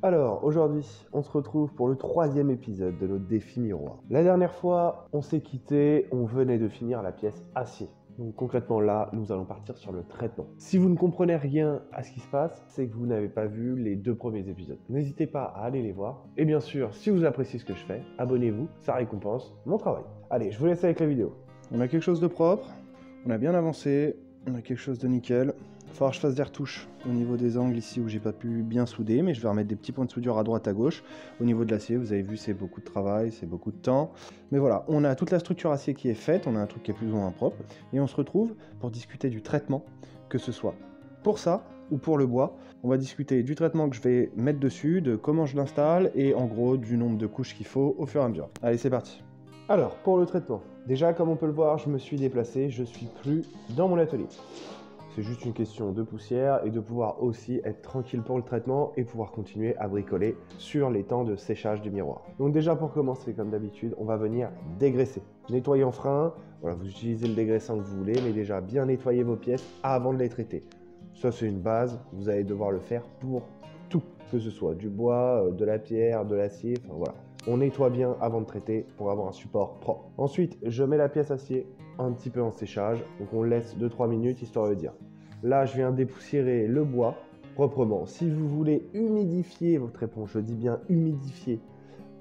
Alors, aujourd'hui, on se retrouve pour le 3e épisode de notre défi miroir. La dernière fois, on s'est quitté, on venait de finir la pièce acier. Donc concrètement là, nous allons partir sur le traitement. Si vous ne comprenez rien à ce qui se passe, c'est que vous n'avez pas vu les 2 premiers épisodes. N'hésitez pas à aller les voir. Et bien sûr, si vous appréciez ce que je fais, abonnez-vous, ça récompense mon travail. Allez, je vous laisse avec la vidéo. On a quelque chose de propre, on a bien avancé, on a quelque chose de nickel. Il va falloir que je fasse des retouches au niveau des angles ici où j'ai pas pu bien souder, mais je vais remettre des petits points de soudure à droite à gauche. Au niveau de l'acier, vous avez vu, c'est beaucoup de travail, c'est beaucoup de temps. Mais voilà, on a toute la structure acier qui est faite, on a un truc qui est plus ou moins propre, et on se retrouve pour discuter du traitement, que ce soit pour ça ou pour le bois. On va discuter du traitement que je vais mettre dessus, de comment je l'installe, et en gros du nombre de couches qu'il faut au fur et à mesure. Allez, c'est parti. Alors, pour le traitement, déjà comme on peut le voir, je me suis déplacé, je suis plus dans mon atelier. C'est juste une question de poussière et de pouvoir aussi être tranquille pour le traitement et pouvoir continuer à bricoler sur les temps de séchage du miroir. Donc déjà pour commencer, comme d'habitude, on va venir dégraisser. Nettoyer en frein, voilà, vous utilisez le dégraissant que vous voulez, mais déjà bien nettoyer vos pièces avant de les traiter. Ça c'est une base, vous allez devoir le faire pour tout, que ce soit du bois, de la pierre, de l'acier, enfin voilà. On nettoie bien avant de traiter pour avoir un support propre. Ensuite, je mets la pièce acier un petit peu en séchage, donc on laisse 2-3 minutes histoire de dire. Là, je viens dépoussiérer le bois proprement. Si vous voulez humidifier votre éponge, je dis bien humidifier,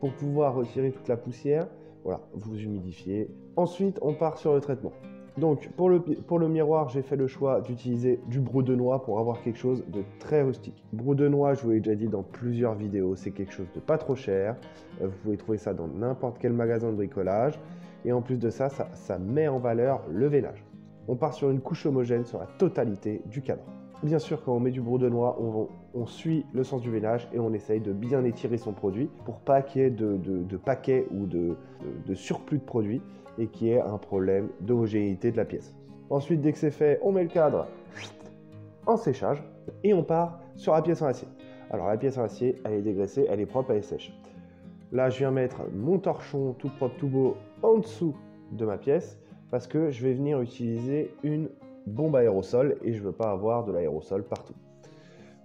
pour pouvoir retirer toute la poussière, voilà, vous humidifiez. Ensuite, on part sur le traitement. Donc, pour le miroir, j'ai fait le choix d'utiliser du brou de noix pour avoir quelque chose de très rustique. Brou de noix, je vous l'ai déjà dit dans plusieurs vidéos, c'est quelque chose de pas trop cher. Vous pouvez trouver ça dans n'importe quel magasin de bricolage. Et en plus de ça, ça met en valeur le veinage. On part sur une couche homogène sur la totalité du cadre. Bien sûr, quand on met du brou de noix, on suit le sens du veinage et on essaye de bien étirer son produit pour pas qu'il y ait de paquets ou de surplus de produit et qu'il y ait un problème d'homogénéité de la pièce. Ensuite, dès que c'est fait, on met le cadre en séchage et on part sur la pièce en acier. Alors la pièce en acier, elle est dégraissée, elle est propre, elle est sèche. Là, je viens mettre mon torchon tout propre, tout beau en dessous de ma pièce parce que je vais venir utiliser une bombe aérosol et je ne veux pas avoir de l'aérosol partout.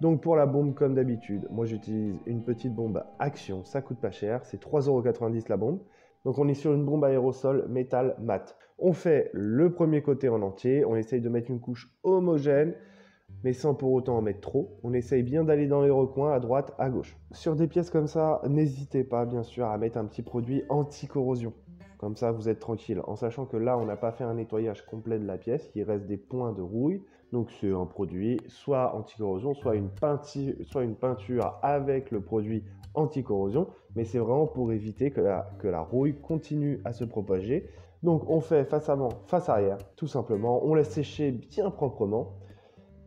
Donc pour la bombe, comme d'habitude, moi j'utilise une petite bombe Action, ça coûte pas cher, c'est 3,90 € la bombe. Donc on est sur une bombe aérosol métal mat. On fait le premier côté en entier, on essaye de mettre une couche homogène, mais sans pour autant en mettre trop. On essaye bien d'aller dans les recoins, à droite, à gauche. Sur des pièces comme ça, n'hésitez pas bien sûr à mettre un petit produit anti-corrosion. Comme ça, vous êtes tranquille, en sachant que là, on n'a pas fait un nettoyage complet de la pièce, il reste des points de rouille. Donc c'est un produit soit anti-corrosion, soit une peinture avec le produit anti-corrosion, mais c'est vraiment pour éviter que la rouille continue à se propager. Donc on fait face avant, face arrière, tout simplement. On laisse sécher bien proprement.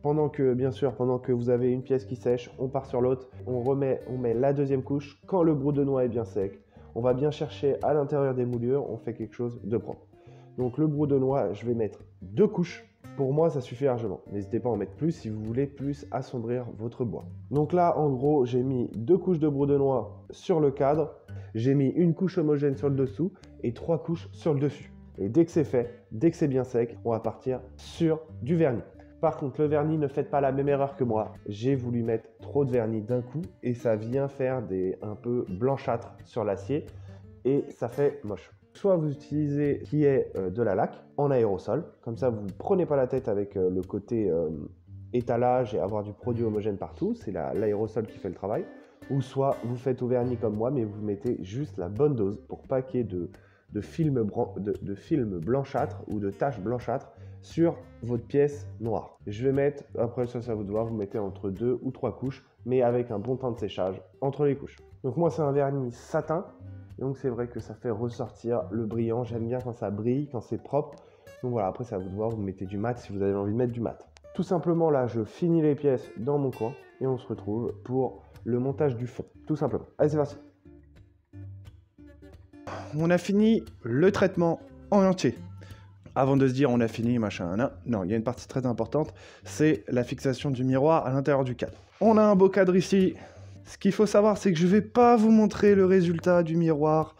Pendant que vous avez une pièce qui sèche, on part sur l'autre, on met la deuxième couche. Quand le brou de noix est bien sec, on va bien chercher à l'intérieur des moulures, on fait quelque chose de propre. Donc le brou de noix, je vais mettre 2 couches. Pour moi, ça suffit largement. N'hésitez pas à en mettre plus si vous voulez plus assombrir votre bois. Donc là, en gros, j'ai mis 2 couches de brou de noix sur le cadre. J'ai mis une couche homogène sur le dessous et 3 couches sur le dessus. Et dès que c'est fait, dès que c'est bien sec, on va partir sur du vernis. Par contre, le vernis, ne faites pas la même erreur que moi. J'ai voulu mettre trop de vernis d'un coup et ça vient faire un peu blanchâtre sur l'acier et ça fait moche. Soit vous utilisez qui est de la laque en aérosol, comme ça vous ne prenez pas la tête avec le côté étalage et avoir du produit homogène partout, c'est l'aérosol qui fait le travail. Ou soit vous faites au vernis comme moi, mais vous mettez juste la bonne dose pour pas qu'il y ait de film blanchâtre ou de taches blanchâtres sur votre pièce noire. Je vais mettre, après ça vous de voir, vous mettez entre 2 ou 3 couches, mais avec un bon temps de séchage entre les couches. Donc moi c'est un vernis satin, donc c'est vrai que ça fait ressortir le brillant. J'aime bien quand ça brille, quand c'est propre. Donc voilà, après c'est à vous de voir, vous mettez du mat si vous avez envie de mettre du mat. Tout simplement là, je finis les pièces dans mon coin et on se retrouve pour le montage du fond, tout simplement. Allez, c'est parti. On a fini le traitement en entier. Avant de se dire on a fini, machin, non, il y a une partie très importante, c'est la fixation du miroir à l'intérieur du cadre. On a un beau cadre ici. Ce qu'il faut savoir, c'est que je ne vais pas vous montrer le résultat du miroir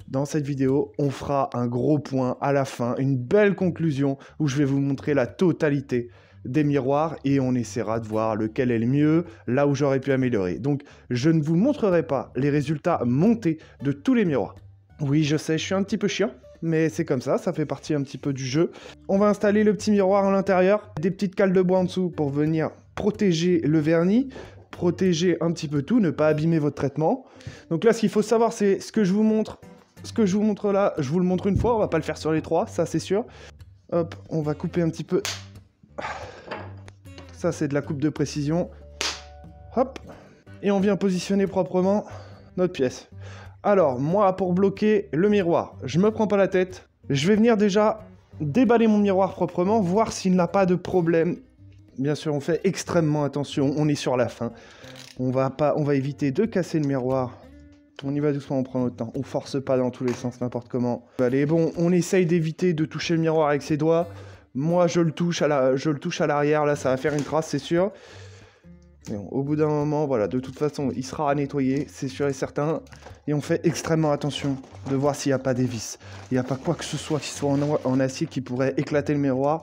dans cette vidéo. On fera un gros point à la fin, une belle conclusion où je vais vous montrer la totalité des miroirs et on essaiera de voir lequel est le mieux, là où j'aurais pu améliorer. Donc, je ne vous montrerai pas les résultats montés de tous les miroirs. Oui, je sais, je suis un petit peu chiant, mais c'est comme ça fait partie un petit peu du jeu. On va installer le petit miroir à l'intérieur, des petites cales de bois en dessous pour venir protéger le vernis, protéger un petit peu tout, ne pas abîmer votre traitement. Donc là, ce qu'il faut savoir, c'est ce que je vous montre. Ce que je vous montre là, je vous le montre une fois, on va pas le faire sur les trois, ça c'est sûr. Hop, on va couper un petit peu. Ça, c'est de la coupe de précision. Hop. Et on vient positionner proprement notre pièce. Alors, moi, pour bloquer le miroir, je me prends pas la tête. Je vais venir déjà déballer mon miroir proprement, voir s'il n'a pas de problème. Bien sûr, on fait extrêmement attention, on est sur la fin. On va éviter de casser le miroir. On y va doucement, on prend notre temps. On force pas dans tous les sens, n'importe comment. Allez, bon, on essaye d'éviter de toucher le miroir avec ses doigts. Moi, je le touche à l'arrière, là, ça va faire une trace, c'est sûr. Et bon, au bout d'un moment, voilà, de toute façon, il sera à nettoyer, c'est sûr et certain. Et on fait extrêmement attention de voir s'il n'y a pas des vis. Il n'y a pas quoi que ce soit qui soit en acier qui pourrait éclater le miroir.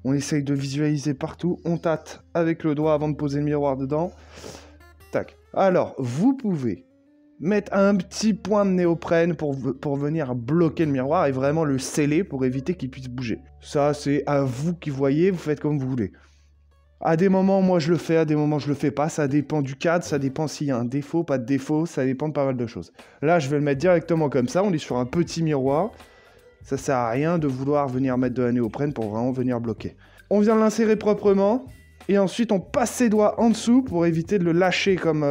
On essaye de visualiser partout. On tâte avec le doigt avant de poser le miroir dedans. Tac. Alors, vous pouvez mettre un petit point de néoprène pour venir bloquer le miroir et vraiment le sceller pour éviter qu'il puisse bouger. Ça, c'est à vous qui voyez, vous faites comme vous voulez. À des moments, moi, je le fais, à des moments, je le fais pas. Ça dépend du cadre, ça dépend s'il y a un défaut, pas de défaut, ça dépend de pas mal de choses. Là, je vais le mettre directement comme ça. On est sur un petit miroir. Ça sert à rien de vouloir venir mettre de la néoprène pour vraiment venir bloquer. On vient l'insérer proprement. Et ensuite, on passe ses doigts en dessous pour éviter de le lâcher comme...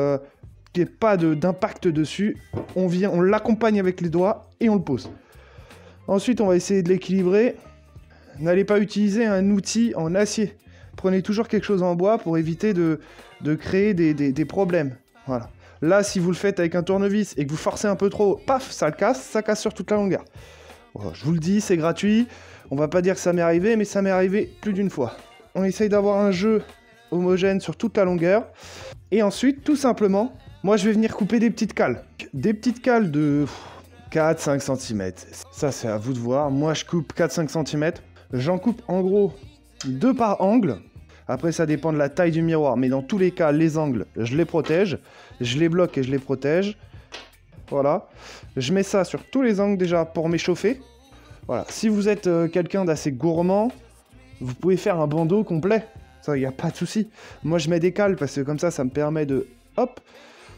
qu'il n'y ait pas d'impact dessus. On l'accompagne avec les doigts et on le pose. Ensuite, on va essayer de l'équilibrer. N'allez pas utiliser un outil en acier. Prenez toujours quelque chose en bois pour éviter de créer des problèmes. Voilà. Là, si vous le faites avec un tournevis et que vous forcez un peu trop, paf, ça casse sur toute la longueur. Voilà, je vous le dis, c'est gratuit. On va pas dire que ça m'est arrivé, mais ça m'est arrivé plus d'une fois. On essaye d'avoir un jeu homogène sur toute la longueur. Et ensuite, tout simplement, moi, je vais venir couper des petites cales. Des petites cales de 4-5 cm. Ça, c'est à vous de voir. Moi, je coupe 4-5 cm. J'en coupe en gros 2 par angle. Après, ça dépend de la taille du miroir. Mais dans tous les cas, les angles, je les protège. Je les bloque et je les protège. Voilà. Je mets ça sur tous les angles déjà pour m'échauffer. Voilà. Si vous êtes quelqu'un d'assez gourmand, vous pouvez faire un bandeau complet. Ça, il n'y a pas de souci. Moi, je mets des cales parce que comme ça me permet de... Hop,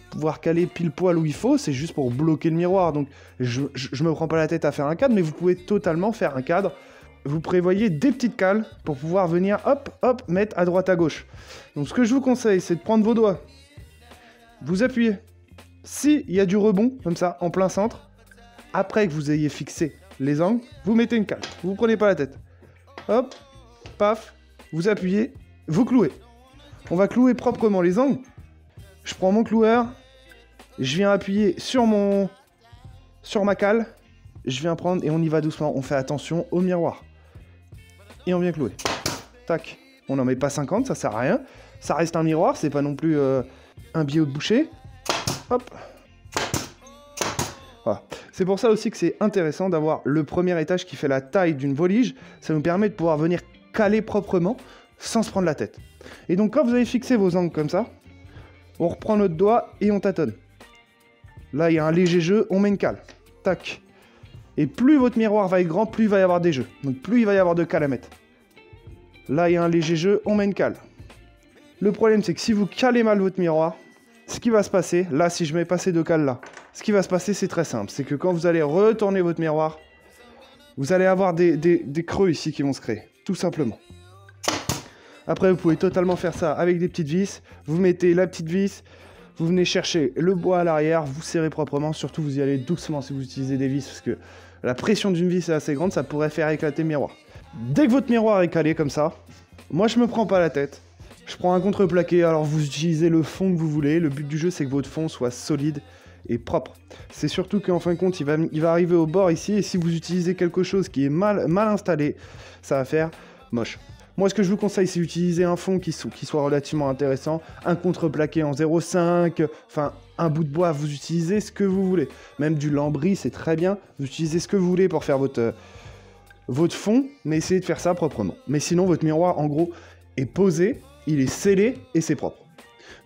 pouvoir caler pile poil où il faut, c'est juste pour bloquer le miroir. Donc, je me prends pas la tête à faire un cadre, mais vous pouvez totalement faire un cadre. Vous prévoyez des petites cales pour pouvoir venir, hop, hop, mettre à droite à gauche. Donc, ce que je vous conseille, c'est de prendre vos doigts, vous appuyez. S'il y a du rebond, comme ça, en plein centre, après que vous ayez fixé les angles, vous mettez une cale. Vous ne prenez pas la tête. Hop, paf, vous appuyez, vous clouez. On va clouer proprement les angles. Je prends mon cloueur, je viens appuyer sur ma cale, je viens prendre et on y va doucement, on fait attention au miroir. Et on vient clouer. Tac. On n'en met pas 50, ça sert à rien. Ça reste un miroir, c'est pas non plus un biot de boucher. Hop. Voilà. C'est pour ça aussi que c'est intéressant d'avoir le premier étage qui fait la taille d'une volige. Ça nous permet de pouvoir venir caler proprement sans se prendre la tête. Et donc quand vous avez fixé vos angles comme ça, on reprend notre doigt et on tâtonne. Là, il y a un léger jeu, on met une cale. Tac. Et plus votre miroir va être grand, plus il va y avoir des jeux. Donc plus il va y avoir de cales à mettre. Là, il y a un léger jeu, on met une cale. Le problème, c'est que si vous calez mal votre miroir, ce qui va se passer, là, si je mets pas ces deux cales là, ce qui va se passer, c'est très simple. C'est que quand vous allez retourner votre miroir, vous allez avoir des creux ici qui vont se créer. Tout simplement. Après, vous pouvez totalement faire ça avec des petites vis. Vous mettez la petite vis, vous venez chercher le bois à l'arrière, vous serrez proprement. Surtout, vous y allez doucement si vous utilisez des vis, parce que la pression d'une vis est assez grande, ça pourrait faire éclater le miroir. Dès que votre miroir est calé comme ça, moi, je me prends pas la tête. Je prends un contreplaqué, alors vous utilisez le fond que vous voulez. Le but du jeu, c'est que votre fond soit solide et propre. C'est surtout qu'en fin de compte, il va arriver au bord ici, et si vous utilisez quelque chose qui est mal installé, ça va faire moche. Moi, ce que je vous conseille, c'est d'utiliser un fond qui soit relativement intéressant, un contreplaqué en 0,5, enfin, un bout de bois, vous utilisez ce que vous voulez. Même du lambris, c'est très bien. Vous utilisez ce que vous voulez pour faire votre fond, mais essayez de faire ça proprement. Mais sinon, votre miroir, en gros, est posé, il est scellé et c'est propre.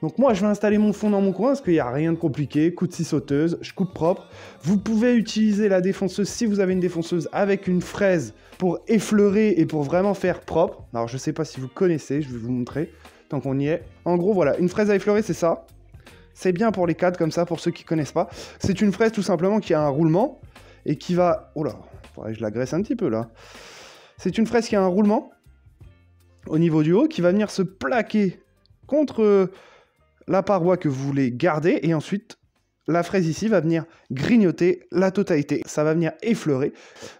Donc moi je vais installer mon fond dans mon coin parce qu'il n'y a rien de compliqué, coup de scie sauteuse, je coupe propre. Vous pouvez utiliser la défonceuse si vous avez une défonceuse avec une fraise pour effleurer et pour vraiment faire propre. Alors je sais pas si vous connaissez, je vais vous montrer tant qu'on y est. En gros voilà, une fraise à effleurer c'est ça. C'est bien pour les cadres comme ça, pour ceux qui connaissent pas. C'est une fraise tout simplement qui a un roulement et qui va... Oh là, faudrait que je la graisse un petit peu là. C'est une fraise qui a un roulement au niveau du haut qui va venir se plaquer contre la paroi que vous voulez garder et ensuite la fraise ici va venir grignoter la totalité. Ça va venir effleurer.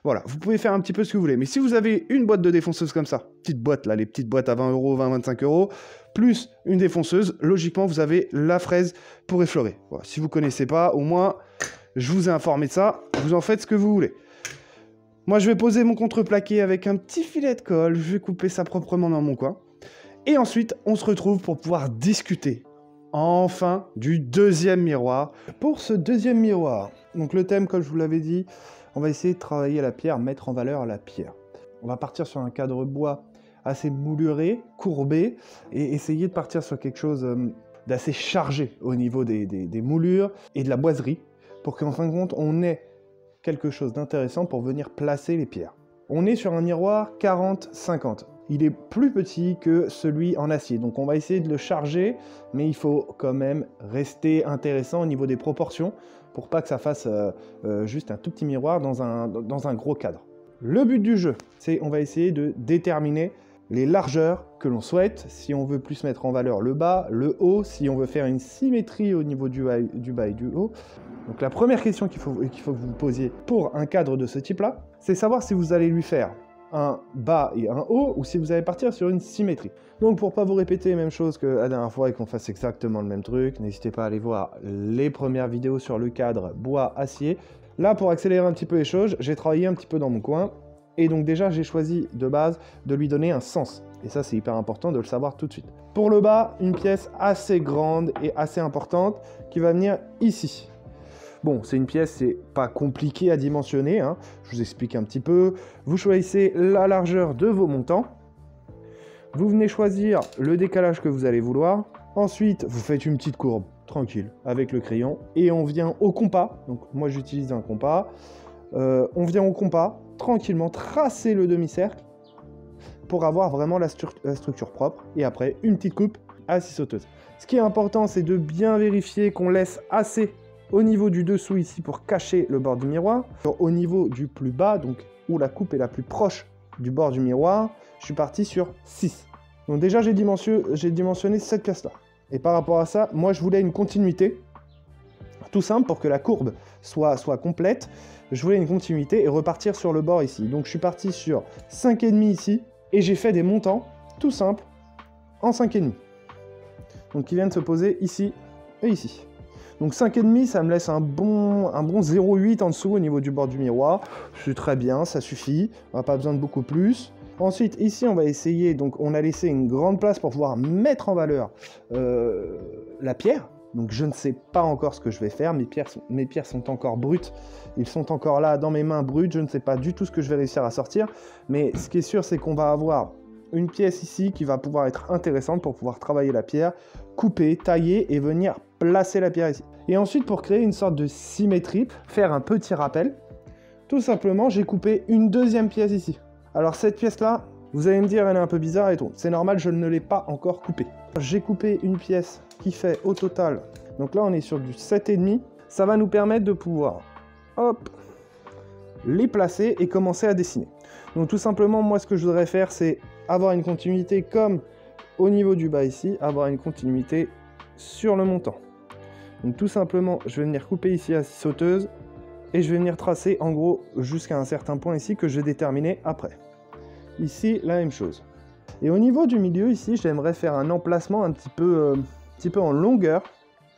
Voilà, vous pouvez faire un petit peu ce que vous voulez. Mais si vous avez une boîte de défonceuse comme ça, petite boîte là, les petites boîtes à 20 €, 20-25 €, plus une défonceuse, logiquement vous avez la fraise pour effleurer. Voilà, si vous connaissez pas, au moins je vous ai informé de ça, vous en faites ce que vous voulez. Moi je vais poser mon contreplaqué avec un petit filet de colle, je vais couper ça proprement dans mon coin. Et ensuite, on se retrouve pour pouvoir discuter, enfin, du deuxième miroir. Pour ce deuxième miroir, donc le thème, comme je vous l'avais dit, on va essayer de travailler la pierre, mettre en valeur la pierre. On va partir sur un cadre bois assez mouluré, courbé, et essayer de partir sur quelque chose d'assez chargé au niveau des moulures et de la boiserie, pour qu'en fin de compte, on ait quelque chose d'intéressant pour venir placer les pierres. On est sur un miroir 40-50. Il est plus petit que celui en acier, donc on va essayer de le charger, mais il faut quand même rester intéressant au niveau des proportions pour pas que ça fasse juste un tout petit miroir dans un gros cadre. Le but du jeu, c'est on va essayer de déterminer les largeurs que l'on souhaite, si on veut plus mettre en valeur le bas, le haut, si on veut faire une symétrie au niveau du bas et du haut. Donc la première question qu'il faut que vous posiez pour un cadre de ce type-là, c'est savoir si vous allez lui faire un bas et un haut, ou si vous allez partir sur une symétrie. Donc pour pas vous répéter les mêmes choses que la dernière fois et qu'on fasse exactement le même truc, n'hésitez pas à aller voir les premières vidéos sur le cadre bois-acier. Là, pour accélérer un petit peu les choses, j'ai travaillé un petit peu dans mon coin, et donc déjà j'ai choisi de base de lui donner un sens. Et ça c'est hyper important de le savoir tout de suite. Pour le bas, une pièce assez grande et assez importante qui va venir ici. Bon, c'est une pièce, c'est pas compliqué à dimensionner, hein. Je vous explique un petit peu. Vous choisissez la largeur de vos montants. Vous venez choisir le décalage que vous allez vouloir. Ensuite, vous faites une petite courbe, tranquille, avec le crayon. Et on vient au compas. Donc moi j'utilise un compas. On vient au compas, tranquillement, tracer le demi-cercle pour avoir vraiment la structure propre. Et après, une petite coupe à scie sauteuse. Ce qui est important, c'est de bien vérifier qu'on laisse assez au niveau du dessous ici pour cacher le bord du miroir. Au niveau du plus bas, donc où la coupe est la plus proche du bord du miroir, je suis parti sur 6. Donc déjà j'ai dimensionné cette pièce-là. Et par rapport à ça, moi je voulais une continuité, tout simple pour que la courbe soit complète. Je voulais une continuité et repartir sur le bord ici. Donc je suis parti sur 5,5 ici et j'ai fait des montants tout simples en 5,5. Donc qui viennent se poser ici et ici. Donc 5,5, ça me laisse un bon 0,8 en dessous au niveau du bord du miroir. C'est très bien, ça suffit, on n'a pas besoin de beaucoup plus. Ensuite, ici, on va essayer, donc on a laissé une grande place pour pouvoir mettre en valeur la pierre. Donc je ne sais pas encore ce que je vais faire, mes pierres sont encore brutes, ils sont encore là dans mes mains brutes, je ne sais pas du tout ce que je vais réussir à sortir. Mais ce qui est sûr, c'est qu'on va avoir une pièce ici qui va pouvoir être intéressante pour pouvoir travailler la pierre, couper, tailler et venir placer la pierre ici. Et ensuite, pour créer une sorte de symétrie, faire un petit rappel, tout simplement, j'ai coupé une deuxième pièce ici. Alors cette pièce-là, vous allez me dire, elle est un peu bizarre et tout. C'est normal, je ne l'ai pas encore coupée. J'ai coupé une pièce qui fait au total, donc là on est sur du 7,5. Ça va nous permettre de pouvoir, hop, les placer et commencer à dessiner. Donc tout simplement, moi ce que je voudrais faire, c'est avoir une continuité comme au niveau du bas ici, avoir une continuité sur le montant. Donc tout simplement, je vais venir couper ici à scie sauteuse et je vais venir tracer en gros jusqu'à un certain point ici que je vais déterminer après. Ici, la même chose. Et au niveau du milieu ici, j'aimerais faire un emplacement un petit peu en longueur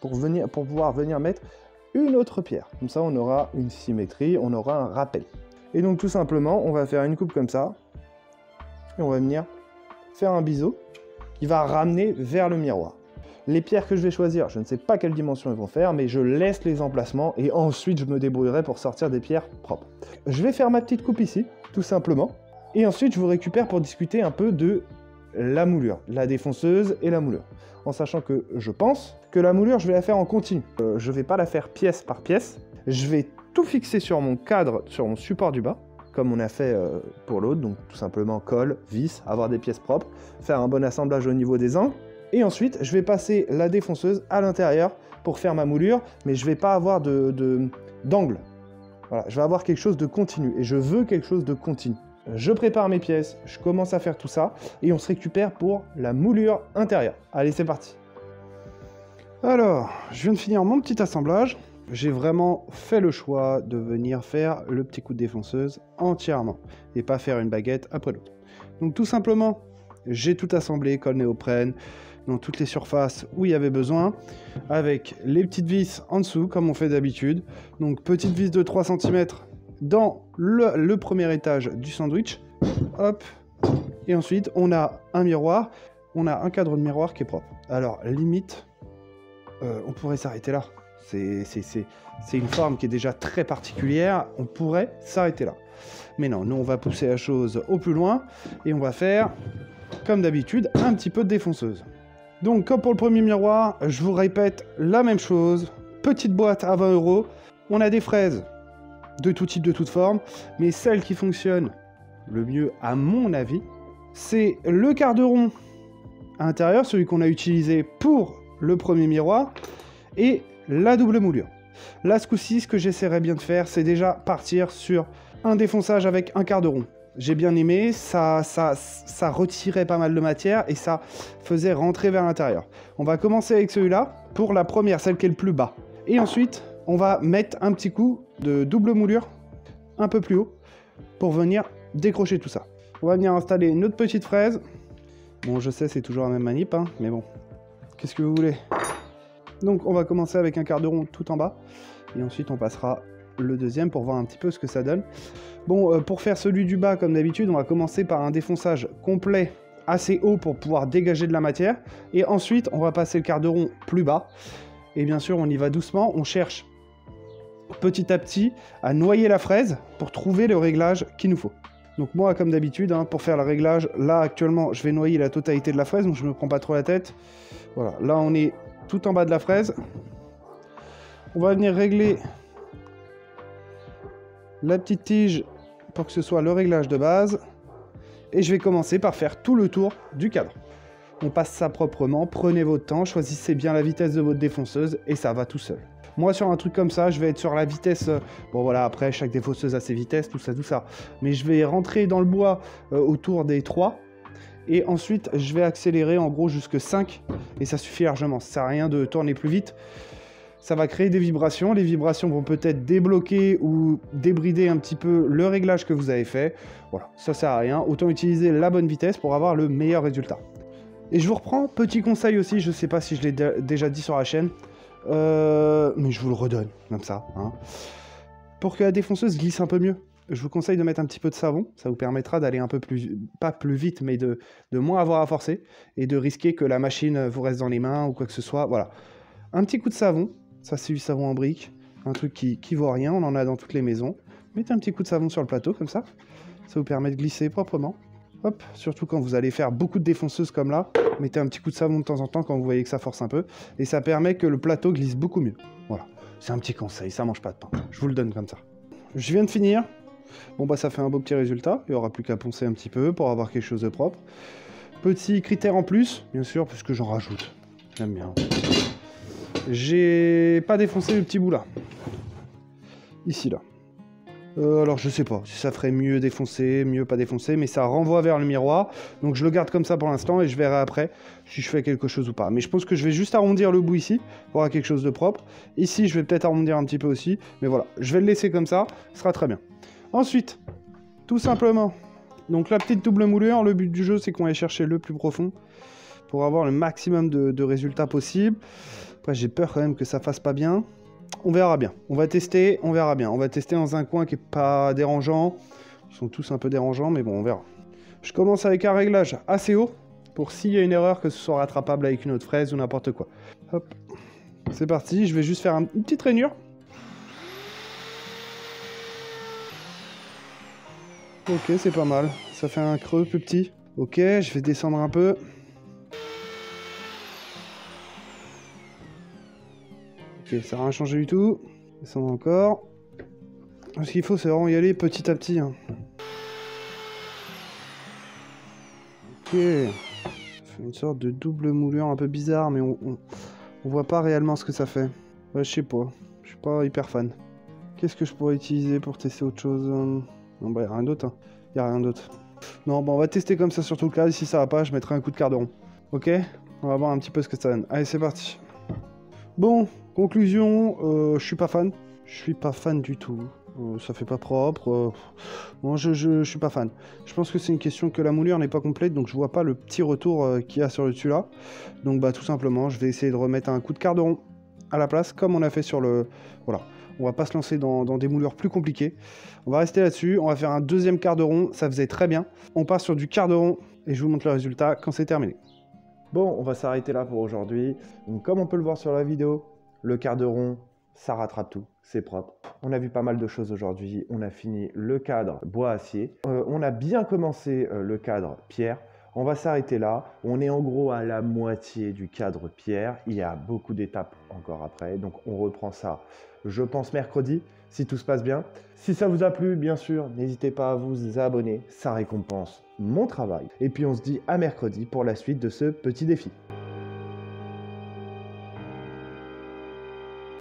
pour pouvoir venir mettre une autre pierre. Comme ça, on aura une symétrie, on aura un rappel. Et donc tout simplement, on va faire une coupe comme ça et on va venir faire un biseau qui va ramener vers le miroir. Les pierres que je vais choisir, je ne sais pas quelle dimension ils vont faire, mais je laisse les emplacements et ensuite je me débrouillerai pour sortir des pierres propres. Je vais faire ma petite coupe ici, tout simplement. Et ensuite, je vous récupère pour discuter un peu de la moulure, la défonceuse et la moulure. En sachant que je pense que la moulure, je vais la faire en continu. Je vais pas la faire pièce par pièce. Je vais tout fixer sur mon cadre, sur mon support du bas, comme on a fait pour l'autre. Donc tout simplement colle, vis, avoir des pièces propres, faire un bon assemblage au niveau des angles. Et ensuite, je vais passer la défonceuse à l'intérieur pour faire ma moulure, mais je vais pas avoir d'angle. Voilà, je vais avoir quelque chose de continu et je veux quelque chose de continu. Je prépare mes pièces, je commence à faire tout ça et on se récupère pour la moulure intérieure. Allez, c'est parti. Alors, je viens de finir mon petit assemblage. J'ai vraiment fait le choix de venir faire le petit coup de défonceuse entièrement et pas faire une baguette après l'autre. Donc tout simplement, j'ai tout assemblé, colle néoprène, dans toutes les surfaces où il y avait besoin, avec les petites vis en dessous, comme on fait d'habitude. Donc petite vis de 3 cm dans le premier étage du sandwich. Hop. Et ensuite, on a un miroir. On a un cadre de miroir qui est propre. Alors, limite, on pourrait s'arrêter là. C'est une forme qui est déjà très particulière. On pourrait s'arrêter là. Mais non, nous, on va pousser la chose au plus loin. Et on va faire, comme d'habitude, un petit peu de défonceuse. Donc, comme pour le premier miroir, je vous répète la même chose. Petite boîte à 20 €. On a des fraises de tout type, de toute forme. Mais celle qui fonctionne le mieux, à mon avis, c'est le quart de rond à l'intérieur, celui qu'on a utilisé pour le premier miroir, et la double moulure. Là, ce coup-ci, ce que j'essaierai bien de faire, c'est déjà partir sur un défonçage avec un quart de rond. J'ai bien aimé, ça retirait pas mal de matière et ça faisait rentrer vers l'intérieur. On va commencer avec celui-là pour la première, celle qui est le plus bas. Et ensuite, on va mettre un petit coup de double moulure un peu plus haut pour venir décrocher tout ça. On va venir installer notre petite fraise. Bon, je sais, c'est toujours la même manip, hein, mais bon, qu'est-ce que vous voulez? Donc, on va commencer avec un quart de rond tout en bas. Et ensuite, on passera le deuxième pour voir un petit peu ce que ça donne. Bon, pour faire celui du bas, comme d'habitude, on va commencer par un défonçage complet assez haut pour pouvoir dégager de la matière. Et ensuite, on va passer le quart de rond plus bas. Et bien sûr, on y va doucement. On cherche petit à petit à noyer la fraise pour trouver le réglage qu'il nous faut. Donc moi, comme d'habitude, hein, pour faire le réglage, là, actuellement, je vais noyer la totalité de la fraise, donc je ne me prends pas trop la tête. Voilà, là, on est tout en bas de la fraise. On va venir régler la petite tige pour que ce soit le réglage de base. Et je vais commencer par faire tout le tour du cadre. On passe ça proprement, prenez votre temps, choisissez bien la vitesse de votre défonceuse et ça va tout seul. Moi, sur un truc comme ça, je vais être sur la vitesse... bon, voilà, après, chaque défonceuse a ses vitesses, tout ça. Mais je vais rentrer dans le bois autour des 3. Et ensuite, je vais accélérer en gros jusque 5. Et ça suffit largement. Ça sert à rien de tourner plus vite. Ça va créer des vibrations. Les vibrations vont peut-être débloquer ou débrider un petit peu le réglage que vous avez fait. Voilà, ça sert à rien. Autant utiliser la bonne vitesse pour avoir le meilleur résultat. Et je vous reprends, petit conseil aussi, je ne sais pas si je l'ai déjà dit sur la chaîne. Mais je vous le redonne, comme ça. Hein. Pour que la défonceuse glisse un peu mieux, je vous conseille de mettre un petit peu de savon. Ça vous permettra d'aller un peu plus, pas plus vite, mais de moins avoir à forcer. Et de risquer que la machine vous reste dans les mains ou quoi que ce soit. Voilà. Un petit coup de savon. Ça, c'est du savon en brique. Un truc qui vaut rien, on en a dans toutes les maisons. Mettez un petit coup de savon sur le plateau, comme ça. Ça vous permet de glisser proprement. Hop, surtout quand vous allez faire beaucoup de défonceuses comme là, mettez un petit coup de savon de temps en temps quand vous voyez que ça force un peu, et ça permet que le plateau glisse beaucoup mieux. Voilà, c'est un petit conseil, ça mange pas de pain, je vous le donne comme ça. Je viens de finir, bon bah ça fait un beau petit résultat, il n'y aura plus qu'à poncer un petit peu pour avoir quelque chose de propre. Petit critère en plus, bien sûr, puisque j'en rajoute, j'aime bien. J'ai pas défoncé le petit bout là, ici là. Alors je sais pas si ça ferait mieux défoncer, mieux pas défoncer, mais ça renvoie vers le miroir. Donc je le garde comme ça pour l'instant et je verrai après si je fais quelque chose ou pas. Mais je pense que je vais juste arrondir le bout ici pour avoir quelque chose de propre. Ici je vais peut-être arrondir un petit peu aussi. Mais voilà, je vais le laisser comme ça, ce sera très bien. Ensuite, tout simplement, donc la petite double moulure, le but du jeu c'est qu'on aille chercher le plus profond pour avoir le maximum de résultats possibles. Après j'ai peur quand même que ça fasse pas bien. On verra bien. On va tester, on verra bien. On va tester dans un coin qui est pas dérangeant. Ils sont tous un peu dérangeants, mais bon, on verra. Je commence avec un réglage assez haut, pour s'il y a une erreur, que ce soit rattrapable avec une autre fraise ou n'importe quoi. Hop, c'est parti. Je vais juste faire une petite rainure. Ok, c'est pas mal. Ça fait un creux plus petit. Ok, je vais descendre un peu. Ok, ça n'a rien changé du tout. Descendre encore. Ce qu'il faut, c'est vraiment y aller petit à petit. Hein. Ok. Ça fait une sorte de double moulure un peu bizarre, mais on voit pas réellement ce que ça fait. Ouais, je sais pas. Je suis pas hyper fan. Qu'est-ce que je pourrais utiliser pour tester autre chose? Non, bah, y a rien d'autre. Hein. Y a rien d'autre. Non, bon, on va tester comme ça sur tout le classe. Si ça va pas, je mettrai un coup de quart de rond. Ok? On va voir un petit peu ce que ça donne. Allez, c'est parti. Bon, conclusion, je suis pas fan. Je suis pas fan du tout. Ça fait pas propre. Bon, je suis pas fan. Je pense que c'est une question que la moulure n'est pas complète, donc je vois pas le petit retour qu'il y a sur le dessus là. Donc bah tout simplement, je vais essayer de remettre un coup de quart de rond à la place, comme on a fait sur le... Voilà. On va pas se lancer dans des moulures plus compliquées. On va rester là-dessus. On va faire un deuxième quart de rond. Ça faisait très bien. On passe sur du quart de rond et je vous montre le résultat quand c'est terminé. Bon, on va s'arrêter là pour aujourd'hui. Donc, comme on peut le voir sur la vidéo, le quart de rond, ça rattrape tout, c'est propre. On a vu pas mal de choses aujourd'hui. On a fini le cadre bois-acier. On a bien commencé le cadre pierre. On va s'arrêter là. On est en gros à la moitié du cadre pierre. Il y a beaucoup d'étapes encore après. Donc, on reprend ça, je pense, mercredi, si tout se passe bien. Si ça vous a plu, bien sûr, n'hésitez pas à vous abonner. Ça récompense mon travail. Et puis, on se dit à mercredi pour la suite de ce petit défi.